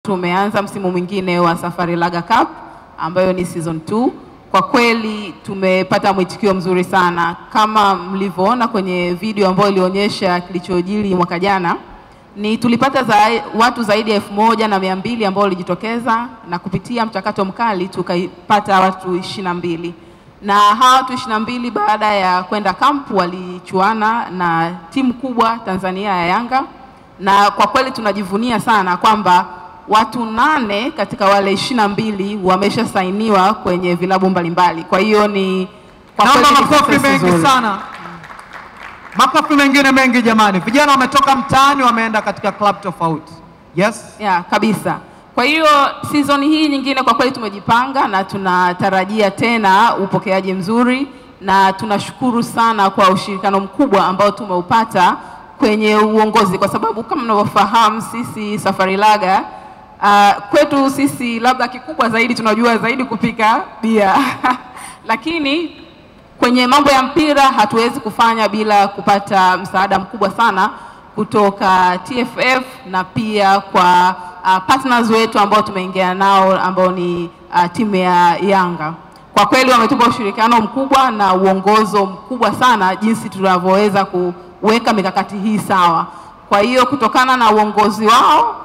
Tumeanza msimu mwingine wa Safari Laga Cup ambayo ni season 2. Kwa kweli tumepata mwitikio mzuri sana. Kama mlivyoona kwenye video ambayo ilionyesha kilichojiri mwaka jana, ni tulipata watu zaidi ya 1200 ambao walijitokeza, na kupitia mchakato mkali tukapata watu 22. Na hawa watu 22 baada ya kwenda kampu walichuana na timu kubwa Tanzania ya Yanga, na kwa kweli tunajivunia sana kwamba watu 8 katika wale 22 wamesha sainiwa kwenye vilabu mbalimbali. Kwa hiyo ni kwa kweli makofi mengi sana. Makofi mengine mengi jamani. Vijana wametoka mtaani wameenda katika club tofauti. Yes? Yeah, kabisa. Kwa hiyo season hii nyingine kwa kweli tumejipanga na tunatarajia tena upokeaji mzuri, na tunashukuru sana kwa ushirikiano mkubwa ambao tumeupata kwenye uongozi, kwa sababu kama mnavyofahamu sisi Safari Laga kwetu sisi labda kikubwa zaidi tunajua zaidi kupika bia lakini kwenye mambo ya mpira hatuwezi kufanya bila kupata msaada mkubwa sana kutoka TFF na pia kwa partners wetu ambao tumeingia nao ambao ni timu ya Yanga. Kwa kweli wametupa ushirikiano mkubwa na uongozo mkubwa sana jinsi tunavyoweza kuweka mikakati hii sawa. Kwa hiyo kutokana na uongozi wao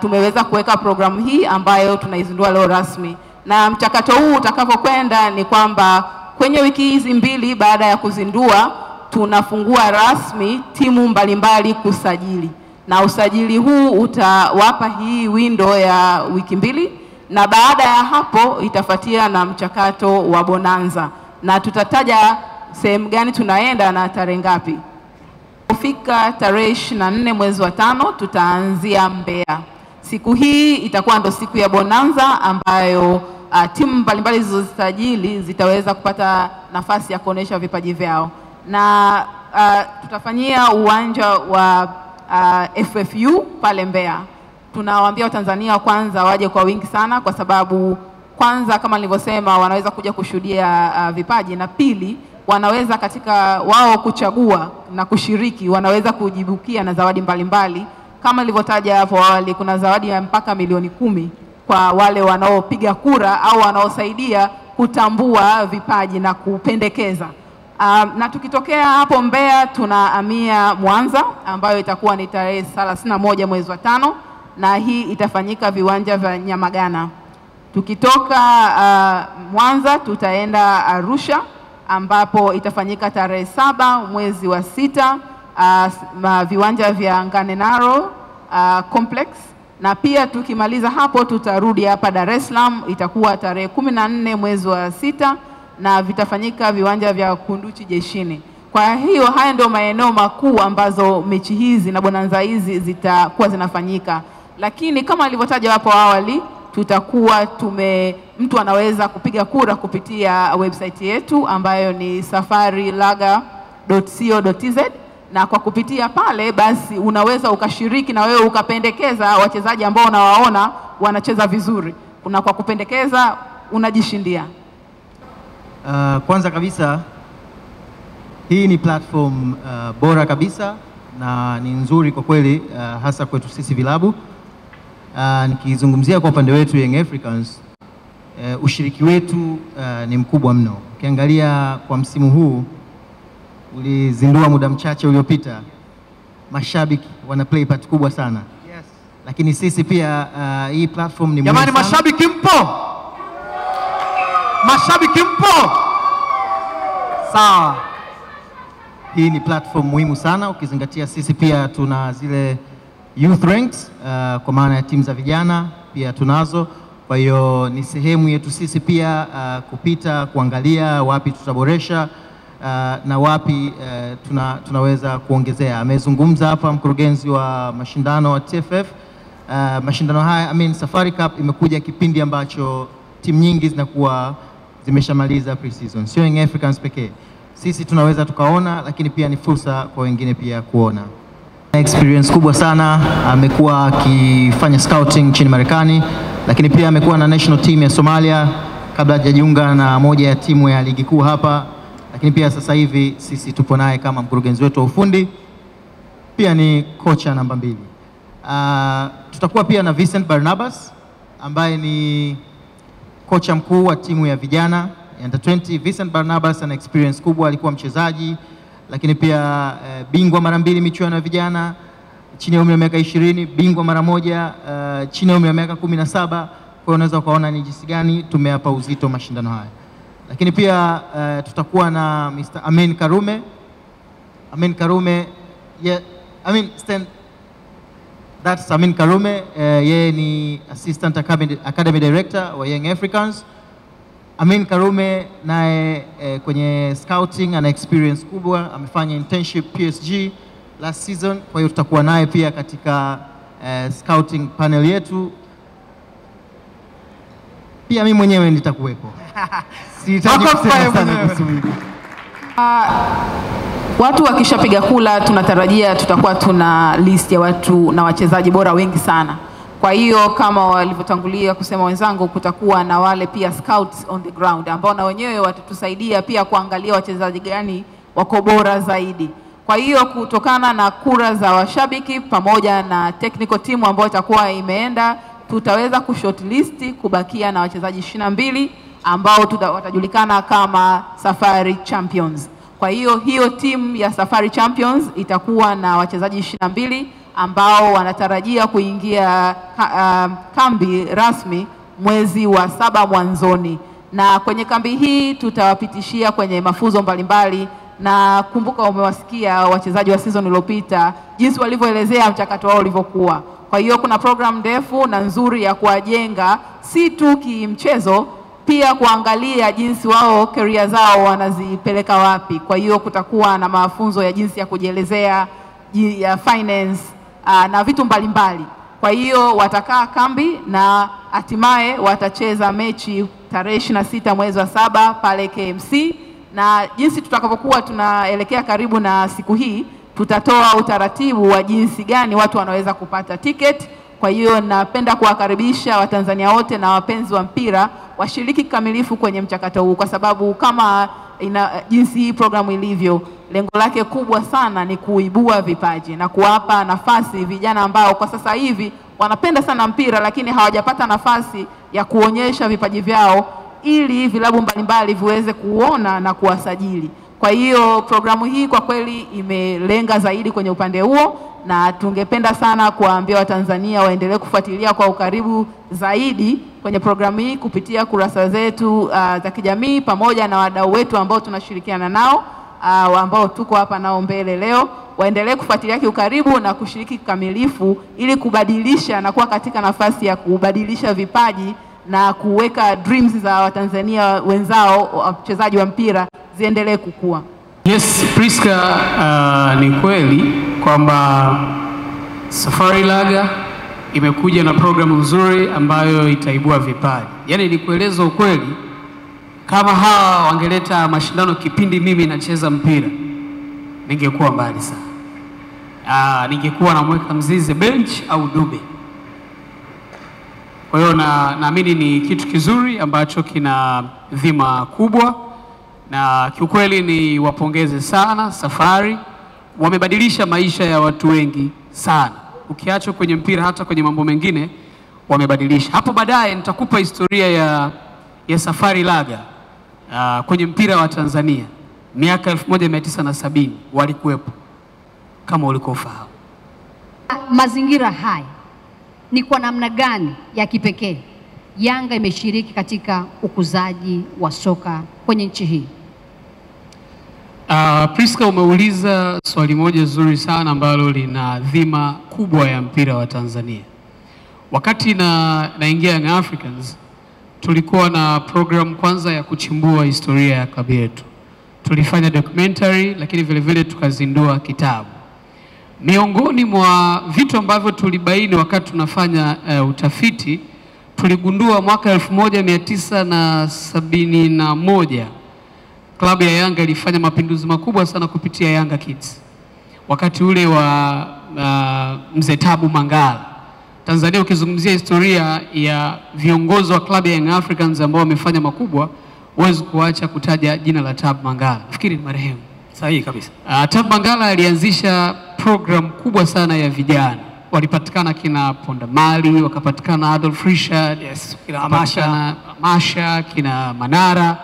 tumeweza kuweka programu hii ambayo tunaizindua leo rasmi. Na mchakato huu utakapokwenda ni kwamba kwenye wiki hizi 2 baada ya kuzindua tunafungua rasmi timu mbalimbali kusajili. Na usajili huu utawapa hii window ya wiki 2, na baada ya hapo itafuatia na mchakato wa bonanza. Na tutataja sehemu gani tunaenda na tarehe ngapi. Kufika tarehe 24 mwezi wa 5 tutaanzia Mbeya. Siku hii itakuwa ndo siku ya bonanza ambayo timu mbalimbali zilizosajili zitaweza kupata nafasi ya kuonesha vipaji vyao. Na tutafanyia uwanja wa FFU pale Mbeya. Tunawaambia Watanzania kwanza waje kwa wingi sana, kwa sababu kwanza kama nilivyosema wanaweza kuja kushuhudia vipaji, na pili wanaweza katika wao kuchagua na kushiriki, wanaweza kujibukia na zawadi mbalimbali. Kama nilivyotaja hapo awali, kuna zawadi ya mpaka milioni 10 kwa wale wanaopiga kura au wanaosaidia kutambua vipaji na kupendekeza. Na tukitokea hapo Mbeya tunahamia Mwanza ambayo itakuwa ni tarehe 31 mwezi wa 5, na hii itafanyika viwanja vya Nyamagana. Tukitoka Mwanza tutaenda Arusha ambapo itafanyika tarehe 7 mwezi wa 6, viwanja vya Nganenaro complex. Na pia tukimaliza hapo tutarudi hapa Dar es Salaam, itakuwa tarehe 14 mwezi wa 6, na vitafanyika viwanja vya Kunduchi Jeshini. Kwa hiyo haya ndio maeneo makuu ambazo mechi hizi na bonanza hizi zitakuwa zinafanyika. Lakini kama nilivyotaja hapo awali, tutakuwa mtu anaweza kupiga kura kupitia website yetu ambayo ni safarilaga.co.tz, na kwa kupitia pale basi unaweza ukashiriki na wewe ukapendekeza wachezaji ambao unawaona wanacheza vizuri. Kuna kwa kupendekeza unajishindia. Kwanza kabisa hii ni platform bora kabisa na ni nzuri kwa kweli, hasa kwetu sisi vilabu. Nikizungumzia kwa upande wetu Young Africans, ushiriki wetu ni mkubwa mno. Ukiangalia kwa msimu huu ulizindua muda mchache uliopita, mashabiki wana play part kubwa sana. Yes. Lakini sisi pia hii platform ni muhimu sana. Jamani, mashabiki mpo? Mashabiki mpo? Sawa. Hii ni platform muhimu sana ukizingatia sisi pia tuna zile youth ranks kwa maana ya timu za vijana pia tunazo. Kwa hiyo ni sehemu yetu sisi pia kupita kuangalia wapi tutaboresha na wapi tunaweza kuongezea. Amezungumza hapa mkurugenzi wa mashindano wa TFF. Mashindano haya Safari Cup imekuja kipindi ambacho timu nyingi zinakuwa zimeshamaliza pre-season. Sio Young Africans pekee. Sisi tunaweza tukaona, lakini pia ni fursa kwa wengine pia kuona. Experience kubwa sana, amekuwa akifanya scouting nchini Marekani, lakini pia amekuwa na national team ya Somalia kabla hajajiunga na moja ya timu ya ligi kuu hapa. Lakini pia sasa hivi sisi tupo naye kama mkurugenzi wetu wa ufundi, pia ni kocha namba 2. Tutakuwa pia na Vincent Barnabas ambaye ni kocha mkuu wa timu ya vijana under 20. Vincent Barnabas ana experience kubwa, alikuwa mchezaji lakini pia bingwa mara 2 michuano ya vijana chini ya umri wa miaka 20, bingwa mara 1 chini ya umri wa miaka 17. Kwa hiyo unaweza ukaona ni jinsi gani tumeapa uzito mashindano haya. Lakini pia tutakuwa na Mr. Amin Karume. Amin Karume, yeah, that's Amin Karume. Yeye ni Assistant Academy Director wa Young Africans. Amin Karume naye kwenye scouting ana experience kubwa, amefanya internship PSG last season. Kwa hiyo tutakuwa naye pia katika scouting panel yetu. Pia mimi mwenyewe nitakuwepo. Sihitaji kusema sana kuhusu mimi. Watu wakishapiga kula tunatarajia tutakuwa tuna list ya watu na wachezaji bora wengi sana. Kwa hiyo kama walivyotangulia kusema wenzangu, kutakuwa na wale pia scouts on the ground ambao na wenyewe watatusaidia pia kuangalia wachezaji gani wako bora zaidi. Kwa hiyo kutokana na kura za washabiki pamoja na technical team ambayo itakuwa imeenda, tutaweza kushortlist kubakia na wachezaji 22 ambao watajulikana kama Safari Champions. Kwa hiyo timu ya Safari Champions itakuwa na wachezaji 22 ambao wanatarajia kuingia kambi rasmi mwezi wa 7 mwanzoni. Na kwenye kambi hii tutawapitishia kwenye mafunzo mbalimbali, na kumbuka umewasikia wachezaji wa season iliyopita jinsi walivyoelezea mchakato wao ulivyokuwa. Kwa hiyo kuna program ndefu na nzuri ya kuwajenga si tu kimchezo, pia kuangalia jinsi wao career zao wanazipeleka wapi. Kwa hiyo kutakuwa na mafunzo ya jinsi ya kujielezea, ya finance na vitu mbalimbali. Kwa hiyo watakaa kambi na hatimaye watacheza mechi tarehe 26 mwezi wa 7 pale KMC. Na jinsi tutakapokuwa tunaelekea karibu na siku hii, tutatoa utaratibu wa jinsi gani watu wanaweza kupata ticket. Kwa hiyo napenda kuwakaribisha Watanzania wote na wapenzi wa mpira washiriki kikamilifu kwenye mchakato huu, kwa sababu kama jinsi hii programu ilivyo, lengo lake kubwa sana ni kuibua vipaji na kuwapa nafasi vijana ambao kwa sasa hivi wanapenda sana mpira lakini hawajapata nafasi ya kuonyesha vipaji vyao ili vilabu mbalimbali viweze kuona na kuwasajili. Kwa hiyo programu hii kwa kweli imelenga zaidi kwenye upande huo, na tungependa sana kuwaambia Watanzania waendelee kufuatilia kwa ukaribu zaidi kwenye programu hii kupitia kurasa zetu za kijamii pamoja na wadau wetu ambao tunashirikiana nao ambao tuko hapa nao mbele leo. Waendelee kufuatilia kiukaribu na kushiriki kikamilifu ili kubadilisha na kuwa katika nafasi ya kubadilisha vipaji na kuweka dreams za Watanzania wenzao wachezaji wa mpira ziendelee kukua. Yes, Priska, ni kweli kwamba Safari Laga imekuja na programu nzuri ambayo itaibua vipaji. Yaani ni kueleza ukweli, kama hawa wangeleta mashindano kipindi mimi nacheza mpira, ningekuwa mbali sana. Ningekuwa namweka Mzize bench au Dube. Kwa hiyo naamini ni kitu kizuri ambacho kina dhima kubwa, na kiukweli ni wapongeze sana Safari. Wamebadilisha maisha ya watu wengi sana, ukiacha kwenye mpira hata kwenye mambo mengine wamebadilisha. Hapo baadaye nitakupa historia ya Safari Laga kwenye mpira wa Tanzania miaka 1970 walikuwepo, kama ulikofahamu. Mazingira haya ni kwa namna gani ya kipekee Yanga imeshiriki katika ukuzaji wa soka kwenye nchi hii? Priska, umeuliza swali moja zuri sana ambalo lina dhima kubwa ya mpira wa Tanzania. Wakati naingia Young Africans, tulikuwa na program kwanza ya kuchimbua historia ya klabu yetu. Tulifanya documentary, lakini vile vile tukazindua kitabu. Miongoni mwa vitu ambavyo tulibaini wakati tunafanya utafiti, tuligundua mwaka 1971 klabu ya Yanga ilifanya mapinduzi makubwa sana kupitia Yanga Kids. Wakati ule wa Mzee Tabu Mangala. Tanzania ukizungumzia historia ya viongozi wa klabu ya Young Africans ambao wamefanya makubwa, huwezi kuacha kutaja jina la Tabu Mangala. Nafikiri ni marehemu. Sahihi kabisa. Tabu Mangala alianzisha program kubwa sana ya vijana walipatikana kina Ponda Mali, wakapatikana Adolf Richard, Yes, kina Amasha, kina Manara,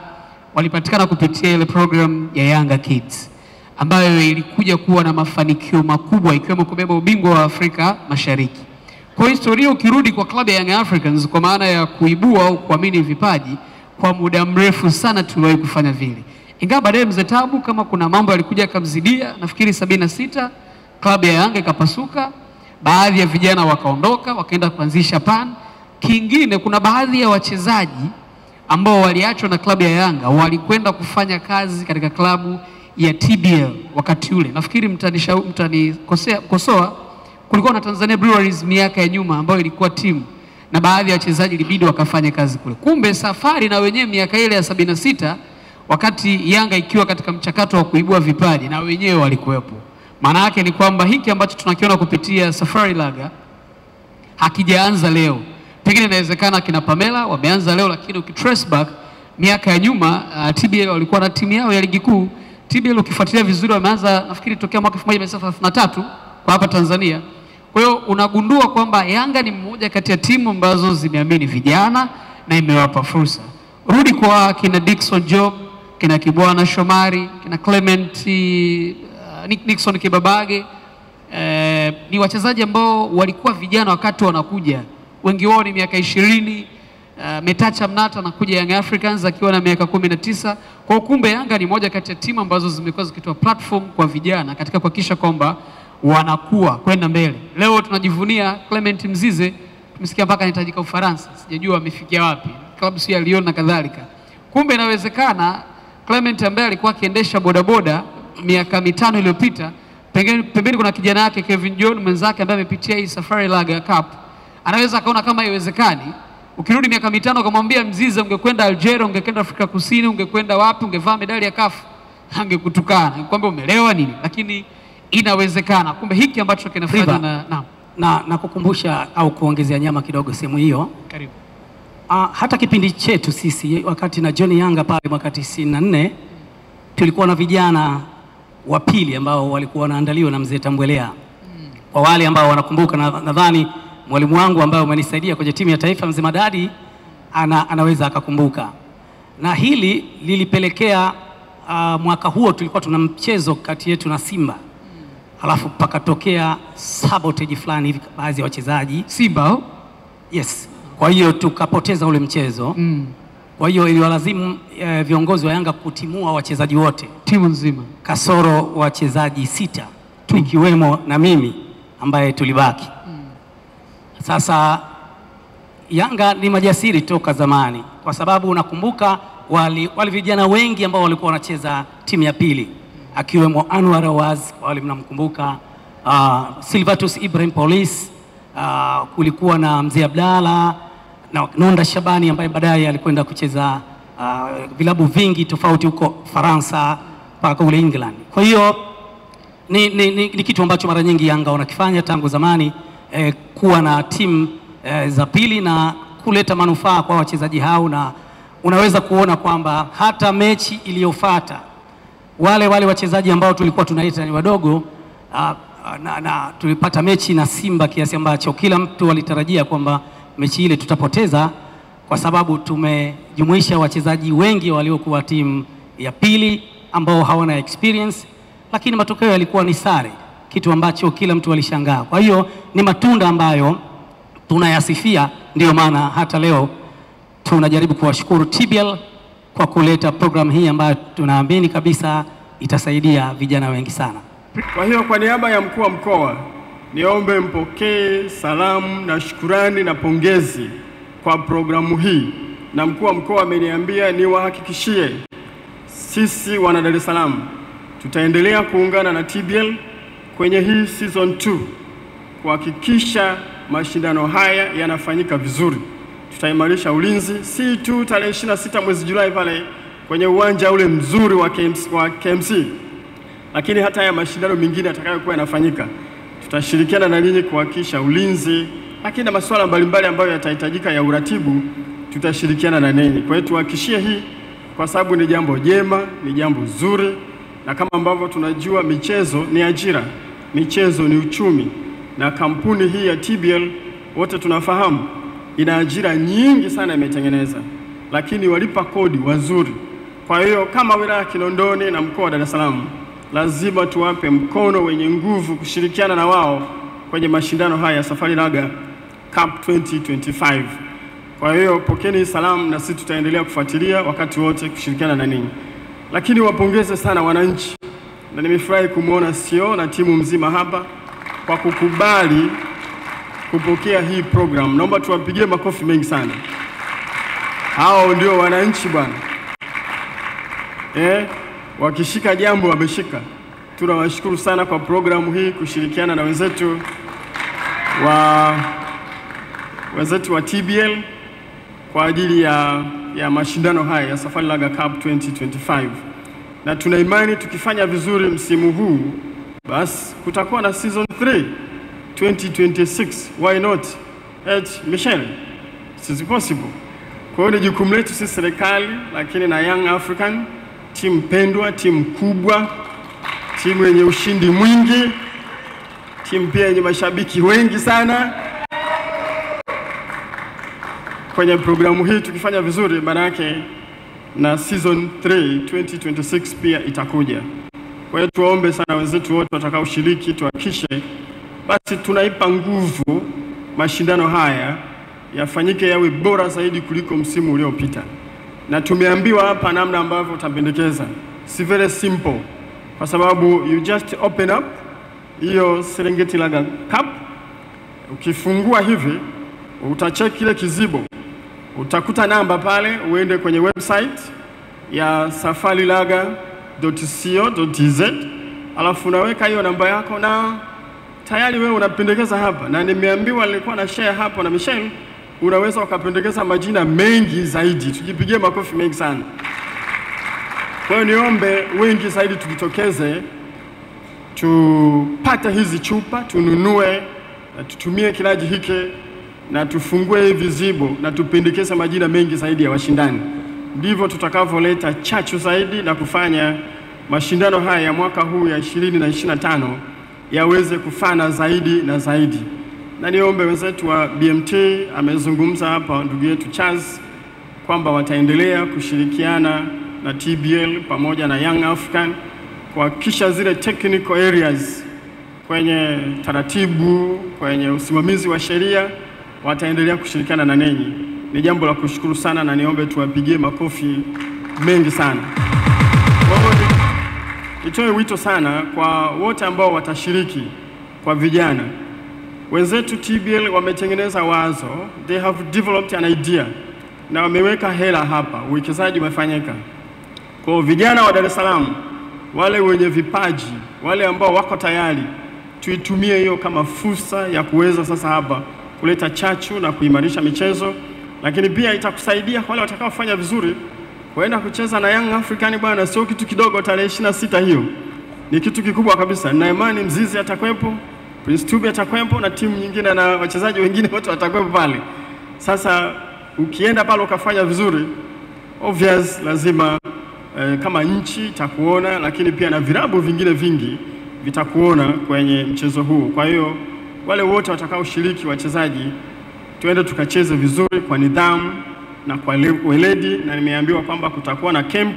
walipatikana kupitia ile program ya Yanga Kids ambayo ilikuja kuwa na mafanikio makubwa ikiwemo kubeba ubingwa wa Afrika Mashariki. Kwa historia ukirudi kwa klabu ya Young Africans kwa maana ya kuibua au kuamini vipaji, kwa muda mrefu sana tuliwahi kufanya vile. Ingawa baadaye Mzee Tabu kama kuna mambo yalikuja akamzidia, nafikiri 76 klabu ya Yanga ikapasuka, baadhi ya vijana wakaondoka wakaenda kuanzisha PAN. Kingine kuna baadhi ya wachezaji ambao waliachwa na klabu ya Yanga walikwenda kufanya kazi katika klabu ya TBL wakati ule. Nafikiri mtanikosoa, kulikuwa na Tanzania Breweries miaka ya nyuma ambayo ilikuwa timu na baadhi ya wachezaji ilibidi wakafanya kazi kule. Kumbe safari na wenyewe miaka ile ya 76 wakati Yanga ikiwa katika mchakato wa kuibua vipaji na wenyewe walikuwepo. Maana yake ni kwamba hiki ambacho tunakiona kupitia Safari Laga hakijaanza leo. Pengine inawezekana kina Pamela wameanza leo, lakini ukitrace back miaka ya nyuma TBL walikuwa na timu yao ya ligi kuu. TBL ukifuatilia vizuri wameanza nafikiri tokea mwaka 1933 kwa hapa Tanzania. Kwa hiyo unagundua kwamba Yanga ni mmoja kati ya timu ambazo zimeamini vijana na imewapa fursa. Rudi kwa kina Dickson Job, kina Kibwana Shomari, kina Clement Nixon Kibabage, ni wachezaji ambao walikuwa vijana wakati wanakuja. Wengi wao ni miaka 20. Metacha Mnata anakuja Young Africans akiwa na miaka 19. Kwa kumbe Yanga ni moja kati ya timu ambazo zimekuwa zikitoa platform kwa vijana katika kuhakikisha kwamba wanakuwa kwenda mbele. Leo tunajivunia Clement Mzize, tumesikia mpaka anahitajika Ufaransa. Sijajua amefikia wapi. Klabu si ya Lyon na kadhalika. Kumbe inawezekana Clement ambaye alikuwa akiendesha bodaboda miaka 5 iliyopita, pembeni kuna kijana yake Kevin John mwenzake ambaye amepitia hii Safari Laga Cup. Anaweza akaona kama haiwezekani. Ukirudi miaka 5 ukamwambia Mzize ungekwenda Algeria, ungekwenda Afrika Kusini, ungekwenda wapi, ungevaa medali ya CAF, angekutukana. Kwamba umelewa nini? Lakini inawezekana. Kumbe hiki ambacho kinafanya na kukumbusha au kuongezea nyama kidogo sehemu hiyo. Karibu. Hata kipindi chetu sisi wakati na John Yanga pale mwaka 94 tulikuwa na vijana wa pili ambao walikuwa wanaandaliwa na Mzee Tambwelea. Kwa wale ambao wanakumbuka, nadhani mwalimu wangu ambaye umenisaidia kwenye timu ya taifa Mzee Madadi anaweza akakumbuka. Na hili lilipelekea mwaka huo tulikuwa tuna mchezo kati yetu na Simba. Halafu pakatokea sabotage fulani hivi baadhi ya wachezaji Simba. Yes. Kwa hiyo tukapoteza ule mchezo. Kwa hiyo iliwalazimu viongozi wa Yanga kutimua wachezaji wote, timu nzima, kasoro wachezaji 6 ikiwemo na mimi ambaye tulibaki. Sasa Yanga ni majasiri toka zamani, kwa sababu unakumbuka wale vijana wengi ambao walikuwa wanacheza timu ya pili, akiwemo Anwar Awaz, wale mnamkumbuka, Silvatus Ibrahim Police, kulikuwa na Mzee Abdalla na Nonda Shabani ambaye baadaye alikwenda kucheza vilabu vingi tofauti huko Faransa mpaka ule England. Kwa hiyo ni kitu ambacho mara nyingi Yanga wanakifanya tangu zamani, kuwa na timu za pili na kuleta manufaa kwa wachezaji hao, na unaweza kuona kwamba hata mechi iliyofuata wale wachezaji ambao tulikuwa tunaita ni wadogo, na tulipata mechi na Simba kiasi ambacho kila mtu alitarajia kwamba mechi ile tutapoteza, kwa sababu tumejumuisha wachezaji wengi waliokuwa timu ya pili ambao hawana experience, lakini matokeo yalikuwa ni sare, kitu ambacho kila mtu alishangaa. Kwa hiyo ni matunda ambayo tunayasifia, ndio maana hata leo tunajaribu kuwashukuru TBL kwa kuleta program hii ambayo tunaamini kabisa itasaidia vijana wengi sana. Kwa hiyo kwa niaba ya mkuu wa mkoa niombe mpokee salamu na shukurani na pongezi kwa programu hii, na mkuu wa mkoa ameniambia niwahakikishie sisi wana Dar es Salaam tutaendelea kuungana na TBL kwenye hii season 2 kuhakikisha mashindano haya yanafanyika vizuri. Tutaimarisha ulinzi, si tu tarehe 26 mwezi Julai pale kwenye uwanja ule mzuri wa KMC, lakini hata ya mashindano mengine yatakayokuwa yanafanyika tutashirikiana na ninyi kuhakikisha ulinzi, lakini na masuala mbalimbali ambayo yatahitajika ya uratibu tutashirikiana na ninyi. Kwa hiyo tuhakikishie hii, kwa sababu ni jambo jema, ni jambo zuri, na kama ambavyo tunajua michezo ni ajira, michezo ni uchumi, na kampuni hii ya TBL wote tunafahamu ina ajira nyingi sana imetengeneza, lakini walipa kodi wazuri. Kwa hiyo kama wilaya Kinondoni na mkoa wa Dar es Salaam lazima tuwape mkono wenye nguvu kushirikiana na wao kwenye mashindano haya ya Safari Laga Cup 2025. Kwa hiyo pokeni salamu, na sisi tutaendelea kufuatilia wakati wote kushirikiana na ninyi. Lakini wapongeze sana wananchi, na nimefurahi kumuona CEO na timu mzima hapa kwa kukubali kupokea hii program. Naomba tuwapigie makofi mengi sana. Hao ndio wananchi bwana. Wakishika jambo wameshika. Tunawashukuru sana kwa programu hii kushirikiana na wenzetu wa TBL kwa ajili ya mashindano haya ya Safari Laga Cup 2025. Na tuna imani tukifanya vizuri msimu huu, basi kutakuwa na season 3 2026. Why not? Michelle, it's possible. Kwa hiyo ni jukumu letu sisi serikali, lakini na Young African, timu pendwa, timu kubwa, timu yenye ushindi mwingi, timu pia yenye mashabiki wengi sana. Kwenye programu hii tukifanya vizuri, maana yake na season 3 2026 pia itakuja. Kwa hiyo tuombe sana wenzetu wote watakao shiriki, tuhakikishe basi tunaipa nguvu mashindano haya yafanyike yawe bora zaidi kuliko msimu uliopita. Na tumeambiwa hapa namna ambavyo utapendekeza. Si very simple, kwa sababu you just open up hiyo Serengeti Laga Cup. Ukifungua hivi utacheck ile kizibo, utakuta namba pale, uende kwenye website ya safarilaga.co.tz, alafu unaweka hiyo namba yako na tayari wewe unapendekeza hapa. Na nimeambiwa nilikuwa na share hapo na Michelle, unaweza ukapendekeza majina mengi zaidi. Tujipigie makofi mengi sana. Kwa hiyo niombe wengi zaidi tujitokeze, tupate hizi chupa, tununue, na tutumie kilaji hiki, na tufungue hivi vizibo, na tupendekeze majina mengi zaidi ya washindani. Ndivyo tutakavyoleta chachu zaidi na kufanya mashindano haya ya mwaka huu ya 2025 yaweze kufana zaidi na zaidi. Na niombe wenzetu wa BMT, amezungumza hapa ndugu yetu Charles, kwamba wataendelea kushirikiana na TBL pamoja na Young African kuhakikisha zile technical areas kwenye taratibu, kwenye usimamizi wa sheria, wataendelea kushirikiana na ninyi. Ni jambo la kushukuru sana, na niombe tuwapigie makofi mengi sana. Nitoe wito sana kwa wote ambao watashiriki, kwa vijana wenzetu. TBL wametengeneza wazo, they have developed an idea, na wameweka hela hapa, uwekezaji umefanyika. Kwa vijana wa Dar es Salaam, wale wenye vipaji, wale ambao wako tayari, tuitumie hiyo kama fursa ya kuweza sasa hapa kuleta chachu na kuimarisha michezo. Lakini pia itakusaidia wale watakaofanya vizuri kwenda kucheza na Young African bwana, sio kitu kidogo. Tarehe 26 hiyo ni kitu kikubwa kabisa, na imani Mzizi atakuwepo, Prince Tube atakuwepo, na timu nyingine na wachezaji wengine wote watakuwepo pale. Sasa ukienda pale ukafanya vizuri, obvious lazima kama nchi itakuona, lakini pia na virabu vingine vingi vitakuona kwenye mchezo huu. Kwa hiyo wale wote watakao shiriki, wachezaji, tuende tukacheze vizuri kwa nidhamu na kwa weledi. Na nimeambiwa kwamba kutakuwa na camp,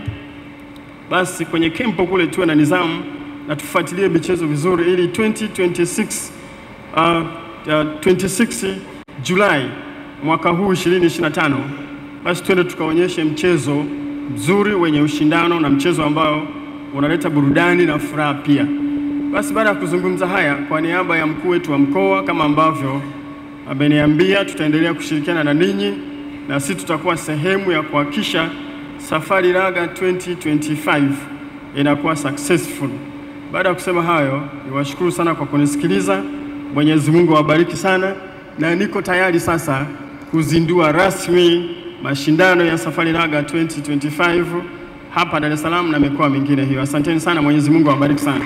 basi kwenye camp kule tuwe na nidhamu na tufuatilie michezo vizuri, ili 26 Julai mwaka huu 2025 basi tuende tukaonyeshe mchezo mzuri wenye ushindano, na mchezo ambao unaleta burudani na furaha pia. Basi baada ya kuzungumza haya, kwa niaba ya mkuu wetu wa mkoa, kama ambavyo ameniambia, tutaendelea kushirikiana na ninyi, na sisi tutakuwa sehemu ya kuhakikisha Safari Laga 2025 inakuwa successful. Baada ya kusema hayo, niwashukuru sana kwa kunisikiliza. Mwenyezi Mungu awabariki sana, na niko tayari sasa kuzindua rasmi mashindano ya Safari Laga 2025 hapa Dar es Salaam na mikoa mingine hiyo. Asanteni sana, Mwenyezi Mungu awabariki sana.